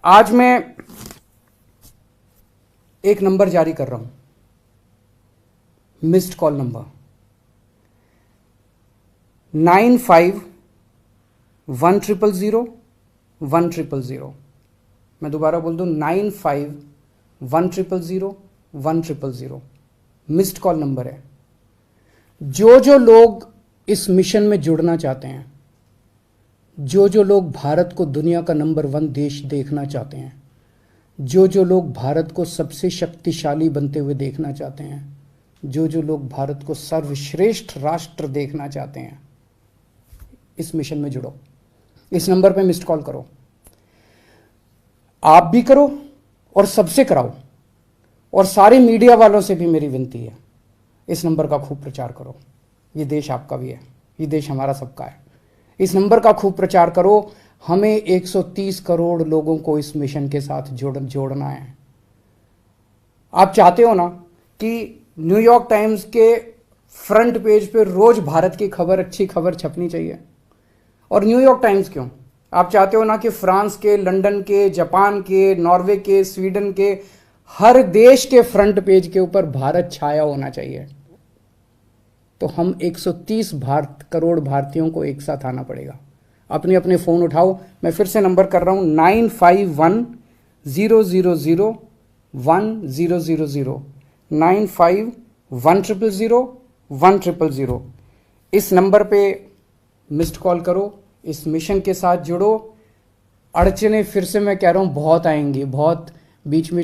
आज मैं एक नंबर जारी कर रहा हूं, मिस्ड कॉल नंबर 9510001000। मैं दोबारा बोल दूं 9510001000। मिस्ड कॉल नंबर है। जो लोग इस मिशन में जुड़ना चाहते हैं, जो लोग भारत को दुनिया का नंबर 1 देश देखना चाहते हैं, जो लोग भारत को सबसे शक्तिशाली बनते हुए देखना चाहते हैं, जो लोग भारत को सर्वश्रेष्ठ राष्ट्र देखना चाहते हैं, इस मिशन में जुड़ो। इस नंबर पे मिस्ड कॉल करो। आप भी करो और सबसे कराओ, और सारे मीडिया वालों से भी मेरी विनती है, इस नंबर का खूब प्रचार करो। ये देश आपका भी है, ये देश हमारा सबका है। इस नंबर का खूब प्रचार करो। हमें 130 करोड़ लोगों को इस मिशन के साथ जोड़ना है। आप चाहते हो ना कि न्यूयॉर्क टाइम्स के फ्रंट पेज पे रोज भारत की खबर, अच्छी खबर छपनी चाहिए। और न्यूयॉर्क टाइम्स क्यों, आप चाहते हो ना कि फ्रांस के, लंदन के, जापान के, नॉर्वे के, स्वीडन के, हर देश के फ्रंट पेज के ऊपर भारत छाया होना चाहिए। तो हम 130 करोड़ भारतीयों को एक साथ आना पड़ेगा। अपने अपने फोन उठाओ। मैं फिर से नंबर कर रहा हूं 9510001000 9510001000। इस नंबर पे मिस्ड कॉल करो, इस मिशन के साथ जुड़ो। अड़चने फिर से मैं कह रहा हूं बहुत आएंगी, बहुत बीच बीच में